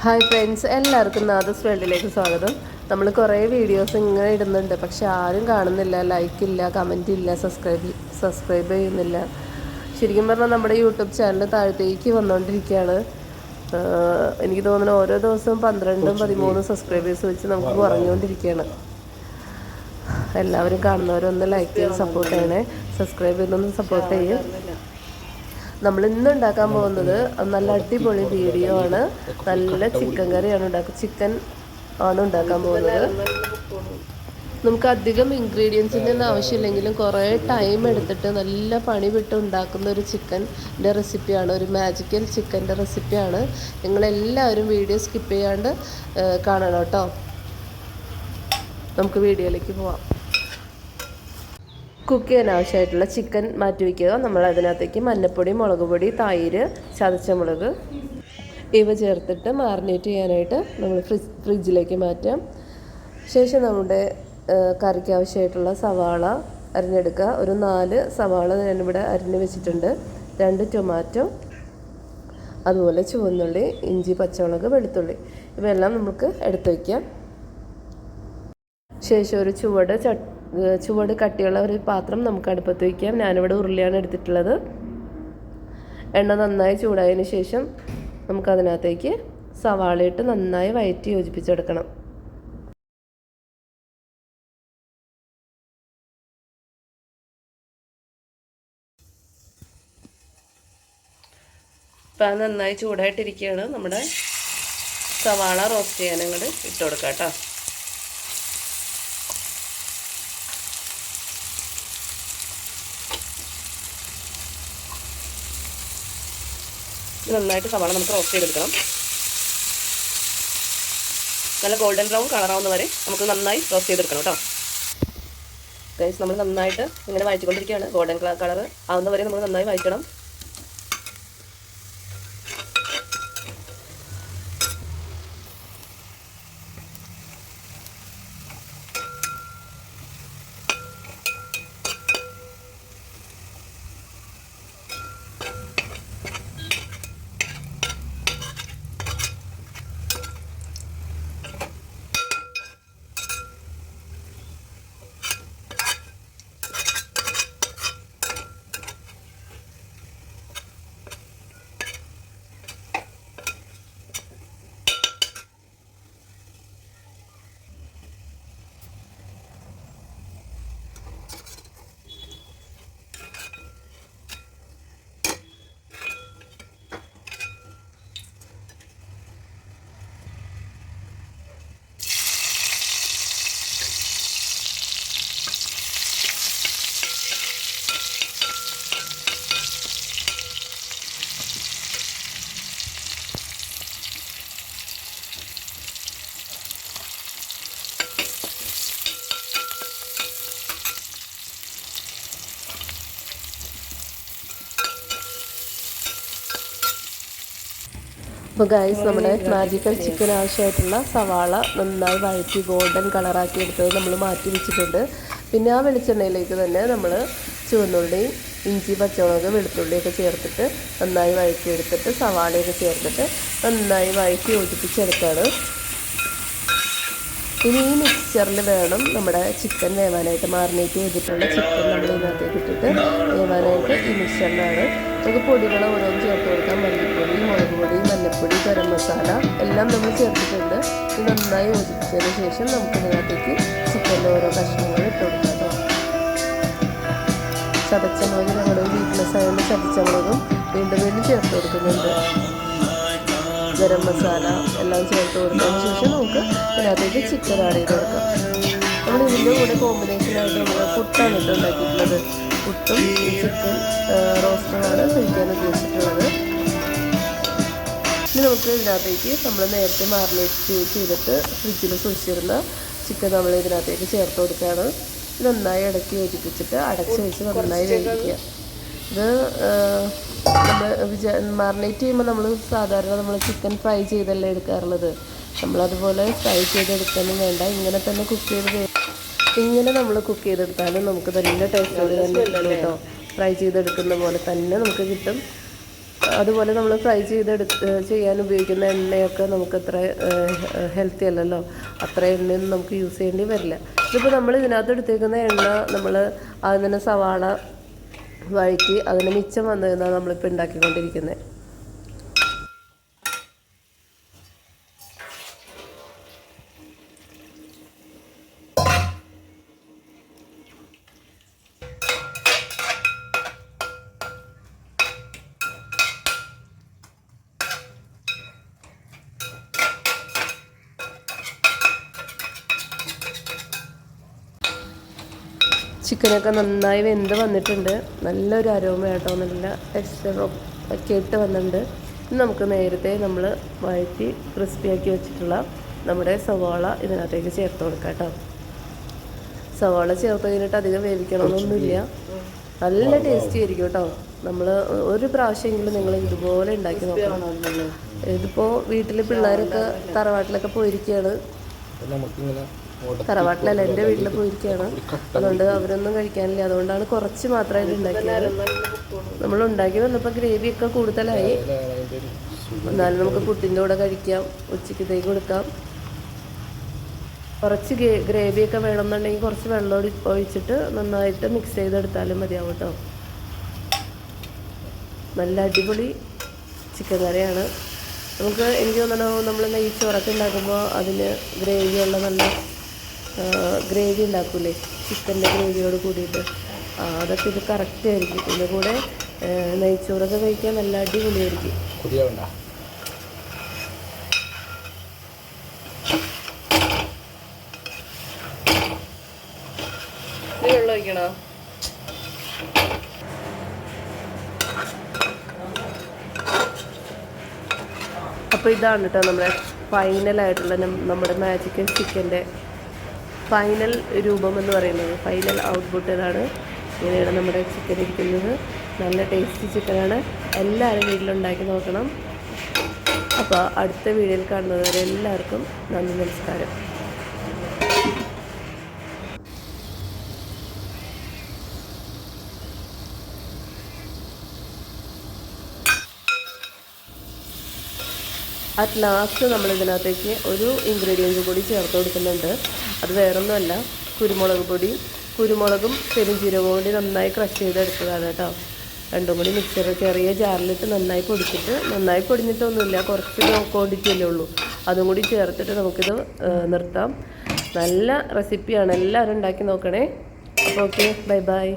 Hi friends, എല്ലാവർക്കും നാദസ് വേൾഡിലേക്ക് സ്വാഗതം. നമ്മൾ കുറേ വീഡിയോസ് ഇങ്ങനെ ഇടുന്നുണ്ട്, പക്ഷെ ആരും കാണുന്നില്ല, ലൈക്ക് ഇല്ല, കമൻറ്റ് ഇല്ല, സബ്സ്ക്രൈബ് ചെയ്യുന്നില്ല. ശരിക്കും പറഞ്ഞാൽ നമ്മുടെ യൂട്യൂബ് ചാനൽ താഴത്തേക്ക് വന്നുകൊണ്ടിരിക്കുകയാണ്. എനിക്ക് തോന്നുന്നു ഓരോ ദിവസവും 12-13 സബ്സ്ക്രൈബേഴ്സ് വെച്ച് നമുക്ക് കുറഞ്ഞുകൊണ്ടിരിക്കുകയാണ്. എല്ലാവരും കാണുന്നവരൊന്ന് ലൈക്ക് ചെയ്ത് സപ്പോർട്ട് ചെയ്യണേ, സബ്സ്ക്രൈബ് ചെയ്തൊന്ന് സപ്പോർട്ട് ചെയ്യും. നമ്മൾ ഇന്ന് ഉണ്ടാക്കാൻ പോകുന്നത് നല്ല അടിപൊളി വീഡിയോ ആണ്. നല്ല ചിക്കൻ കറിയാണ് ചിക്കൻ ആണ് ഉണ്ടാക്കാൻ പോകുന്നത്. നമുക്ക് അധികം ഇൻഗ്രീഡിയൻസിൻ്റെ ഒന്നും ആവശ്യമില്ലെങ്കിലും കുറേ ടൈം എടുത്തിട്ട് നല്ല പണി വിട്ട് ഉണ്ടാക്കുന്ന ഒരു ചിക്കൻ്റെ റെസിപ്പിയാണ്, ഒരു മാജിക്കൽ ചിക്കൻ്റെ റെസിപ്പിയാണ്. നിങ്ങളെല്ലാവരും വീഡിയോ സ്കിപ്പ് ചെയ്യാണ്ട് കാണണം കേട്ടോ. നമുക്ക് വീഡിയോയിലേക്ക് പോവാം. കുക്ക് ചെയ്യാൻ ആവശ്യമായിട്ടുള്ള ചിക്കൻ മാറ്റി വയ്ക്കുക. നമ്മൾ അതിനകത്തേക്ക് മഞ്ഞൾപ്പൊടി, മുളക് പൊടി, തൈര്, ചതച്ച മുളക് ഇവ ചേർത്തിട്ട് മാറിനേറ്റ് ചെയ്യാനായിട്ട് നമ്മൾ ഫ്രിഡ്ജിലേക്ക് മാറ്റാം. ശേഷം നമ്മുടെ കറിക്ക് ആവശ്യമായിട്ടുള്ള സവാള അരിഞ്ഞെടുക്കുക. ഒരു 4 സവാള ഞാനിവിടെ അരിഞ്ഞ് വെച്ചിട്ടുണ്ട്. 2 ടൊമാറ്റോ, അതുപോലെ ചുവന്നുള്ളി, ഇഞ്ചി, പച്ചമുളക്, വെളുത്തുള്ളി ഇവയെല്ലാം നമുക്ക് എടുത്ത് വയ്ക്കാം. ശേഷം ഒരു ചുവട് കട്ടിയുള്ള ഒരു പാത്രം നമുക്ക് അടുപ്പത്ത് വയ്ക്കാം. ഞാനിവിടെ ഉരുളിയാണ് എടുത്തിട്ടുള്ളത്. എണ്ണ നന്നായി ചൂടായതിന് ശേഷം നമുക്കതിനകത്തേക്ക് സവാള ഇട്ട് നന്നായി വഴറ്റി യോജിപ്പിച്ചെടുക്കണം. പാൻ നന്നായി ചൂടായിട്ടിരിക്കുകയാണ്. നമ്മുടെ സവാള റോസ്റ്റ് ചെയ്യാൻ അങ്ങോട്ട് ഇട്ട് കൊടുക്കാം കേട്ടോ. നന്നായിട്ട് സവാള നമുക്ക് റോസ്റ്റ് ചെയ്തെടുക്കണം. നല്ല ഗോൾഡൻ ബ്രൗൺ കളറാവുന്ന വരെ നമുക്ക് നന്നായി റോസ്റ്റ് ചെയ്തെടുക്കണം കേട്ടോ. ഗൈസ്, നമ്മൾ നന്നായിട്ട് ഇങ്ങനെ വഴറ്റിക്കൊണ്ടിരിക്കുകയാണ്. ഗോൾഡൻ കളർ ആവുന്ന വരെ നമ്മൾ നന്നായി വഴറ്റണം. അപ്പോൾ ഗൈസ്, നമ്മുടെ മാജിക്കൽ ചിക്കൻ ആവശ്യമായിട്ടുള്ള സവാള നന്നായി വഴറ്റി ഗോൾഡൻ കളറാക്കി എടുത്തത് നമ്മൾ മാറ്റി വെച്ചിട്ടുണ്ട്. പിന്നെ ആ വെളിച്ചെണ്ണയിലേക്ക് തന്നെ നമ്മൾ ചുവന്നുള്ളി, ഇഞ്ചി, പച്ചമുളക്, വെളുത്തുള്ളിയൊക്കെ ചേർത്തിട്ട് നന്നായി വഴറ്റിയെടുത്തിട്ട് സവാളയൊക്കെ ചേർത്തിട്ട് നന്നായി വഴറ്റി യോജിപ്പിച്ചെടുത്താണ്. ഇനി ഈ മിക്സ്ചറിൽ വേണം നമ്മുടെ ചിക്കൻ വേവാനായിട്ട്. മാറിനേറ്റ് ചെയ്തിട്ടുള്ള ചിക്കൻ നമ്മൾ ഇതിനകത്തേക്ക് ഇട്ടിട്ട് വേവാനായിട്ട് ഈ മിക്സ്ചറിലാണ്. നമുക്ക് പൊടികൾ ഓരോന്നും ചേർത്ത് കൊടുക്കാം. മല്ലിപ്പൊടി, മുളക് പൊടി, മഞ്ഞൾപ്പൊടി, ഗരം മസാല എല്ലാം നമ്മൾ ചേർത്തിട്ടുണ്ട്. ഇത് നന്നായി യോജിപ്പിച്ചതിന് ശേഷം നമുക്ക് ഇതിനകത്തേക്ക് ചിക്കൻ്റെ ഓരോ കഷ്ണങ്ങൾ ഇട്ട് കൊടുക്കാം. ചതച്ച മുളക് നമ്മുടെ വീക്ക്നെസ് ആയതുകൊണ്ട് ചതച്ച മുളകും വീണ്ടും ചേർത്ത് കൊടുക്കുന്നുണ്ട്. ഗരം മസാല എല്ലാം ചേർത്ത് കൊടുത്തതിന് ശേഷം നമുക്ക് ഇതിനകത്തേക്ക് ചിക്കൻ ആഡ് ചെയ്ത് കൊടുക്കാം. നമ്മൾ ഇതിൻ്റെ കൂടെ കോമ്പിനേഷനായിട്ട് നമ്മൾ പുട്ടാണ് ഇട്ട് ഉണ്ടാക്കിയിട്ടുള്ളത്. പുട്ടും ചിക്കൻ റോസ്റ്റുമാണ് കഴിക്കാൻ ഉദ്ദേശിച്ചിട്ടുള്ളത്. ഇനി നമുക്ക് ഇതിനകത്തേക്ക് നമ്മൾ നേരത്തെ മാറിനേറ്റ് ചെയ്തിട്ട് ഫ്രിഡ്ജിൽ സൂക്ഷിച്ചിരുന്ന ചിക്കൻ നമ്മൾ ഇതിനകത്തേക്ക് ചേർത്ത് കൊടുക്കുകയാണ്. നന്നായി ഇടയ്ക്ക് യോജിപ്പിച്ചിട്ട് അടച്ച് വെച്ച് നന്നായി വേവിക്കുക. ഇത് നമ്മൾ മാറിനേറ്റ് ചെയ്യുമ്പോൾ നമ്മൾ സാധാരണ നമ്മൾ ചിക്കൻ ഫ്രൈ ചെയ്തല്ലേ എടുക്കാറുള്ളത്. നമ്മളതുപോലെ ഫ്രൈ ചെയ്തെടുക്കാനും വേണ്ട, ഇങ്ങനെ തന്നെ ഇങ്ങനെ നമ്മൾ കുക്ക് ചെയ്തെടുത്താലും നമുക്ക് നല്ല ടേസ്റ്റോട് തന്നെ കിട്ടും കേട്ടോ. ഫ്രൈ ചെയ്തെടുക്കുന്ന പോലെ തന്നെ നമുക്ക് കിട്ടും. അതുപോലെ നമ്മൾ ഫ്രൈ ചെയ്യാൻ ഉപയോഗിക്കുന്ന എണ്ണയൊക്കെ നമുക്ക് അത്ര ഹെൽത്തി അല്ലല്ലോ. അത്ര എണ്ണയൊന്നും നമുക്ക് യൂസ് ചെയ്യേണ്ടി വരില്ല. ഇതിപ്പോൾ നമ്മൾ ഇതിനകത്ത് എടുത്തേക്കുന്ന എണ്ണ നമ്മൾ അതിൽ തന്നെ സവാള വഴറ്റി അതിന് മിച്ചം വന്നതെന്നാണ് നമ്മളിപ്പോൾ ഉണ്ടാക്കിക്കൊണ്ടിരിക്കുന്നത്. ചിക്കനൊക്കെ നന്നായി വെന്ത് വന്നിട്ടുണ്ട്. നല്ലൊരു അരോമ കേട്ടോ, നല്ല ടെക്സ്ചറും ഒക്കെ ഇട്ട് വന്നിട്ടുണ്ട്. ഇനി നമുക്ക് നേരത്തെ നമ്മൾ വഴറ്റി ക്രിസ്പിയാക്കി വെച്ചിട്ടുള്ള നമ്മുടെ സവാള ഇതിനകത്തേക്ക് ചേർത്ത് കൊടുക്കാം കേട്ടോ. സവാള ചേർത്ത് കഴിഞ്ഞിട്ട് അധികം വേവിക്കണമെന്നൊന്നുമില്ല. നല്ല ടേസ്റ്റി ആയിരിക്കും കേട്ടോ. നമ്മൾ ഒരു പ്രാവശ്യമെങ്കിലും നിങ്ങൾ ഇതുപോലെ ഉണ്ടാക്കി നോക്കണം. ഇതിപ്പോൾ വീട്ടിൽ പിള്ളേരൊക്കെ തറവാട്ടിലൊക്കെ പോയിരിക്കുകയാണ്. തറവാട്ടിലല്ല, എൻ്റെ വീട്ടിൽ പോയിരിക്കുകയാണ്. അതുകൊണ്ട് അവരൊന്നും കഴിക്കാനില്ല. അതുകൊണ്ടാണ് കുറച്ച് മാത്രമായിട്ട് ഉണ്ടാക്കിയത്. നമ്മൾ ഉണ്ടാക്കി വന്നപ്പോൾ ഗ്രേവിയൊക്കെ കൂടുതലായി. എന്നാലും നമുക്ക് പുട്ടിൻ്റെ കൂടെ കഴിക്കാം, ഉച്ചയ്ക്കത്തേക്ക് കൊടുക്കാം. കുറച്ച് ഗ്രേവിയൊക്കെ വേണമെന്നുണ്ടെങ്കിൽ കുറച്ച് വെള്ളം ഒഴിച്ചിട്ട് നന്നായിട്ട് മിക്സ് ചെയ്തെടുത്താലും മതിയാവും കേട്ടോ. നല്ല അടിപൊളി ചിക്കൻ കറിയാണ്. എനിക്ക് തോന്നണോ നമ്മൾ നെയ്ച്ചോറൊക്കെ ഉണ്ടാക്കുമ്പോൾ അതിന് ഗ്രേവിയുള്ള നല്ല ഗ്രേവി ഉണ്ടാക്കൂലേ, ചിക്കൻ്റെ ഗ്രേവിയോട് കൂടിയിട്ട്, അതൊക്കെ ഇത് കറക്റ്റ് ആയിരിക്കും. ഇതിൻ്റെ കൂടെ നെയ്ച്ചോറൊക്കെ കഴിക്കാൻ നല്ല അടിപൊളിയായിരിക്കും. വെള്ളം ഒഴിക്കണോ? അപ്പോൾ ഇതാണ് കേട്ടോ നമ്മുടെ ഫൈനലായിട്ടുള്ള നമ്മുടെ മാജിക്കൽ ചിക്കൻ്റെ ഫൈനൽ രൂപം എന്ന് പറയുന്നത്. ഫൈനൽ ഔട്ട്പുട്ട് ഇതാണ്. ഇങ്ങനെയാണ് നമ്മുടെ ചിക്കൻ ഇരിക്കുന്നത്. നല്ല ടേസ്റ്റി ചിക്കനാണ്. എല്ലാവരും വീട്ടിലുണ്ടാക്കി നോക്കണം. അപ്പോൾ അടുത്ത വീഡിയോയിൽ കാണുന്നത് വരെ എല്ലാവർക്കും നന്ദി, നമസ്കാരം. അറ്റ് ലാസ്റ്റ് നമ്മൾ ഇതിനകത്തേക്ക് ഒരു ഇൻഗ്രീഡിയൻറ്റ് കൂടി ചേർത്ത് കൊടുക്കുന്നുണ്ട്. അത് വേറൊന്നുമല്ല, കുരുമുളക് പൊടി. കുരുമുളകും പെരുംജീരകവും കൂടി നന്നായി ക്രഷ് ചെയ്തെടുത്തതാണ് കേട്ടോ. രണ്ടും കൂടി മിക്സർ ചെറിയ ജാറിലിട്ട് നന്നായി പൊടിച്ചിട്ട്, നന്നായി പൊടിഞ്ഞിട്ടൊന്നുമില്ല, കുറച്ച് ക്വാണ്ടിറ്റി അല്ലേ ഉള്ളൂ, അതും കൂടി ചേർത്തിട്ട് നമുക്കിത് നിർത്താം. നല്ല റെസിപ്പിയാണ്, എല്ലാവരും ഉണ്ടാക്കി നോക്കണേ. അപ്പോൾ ഓക്കെ, ബൈ ബൈ.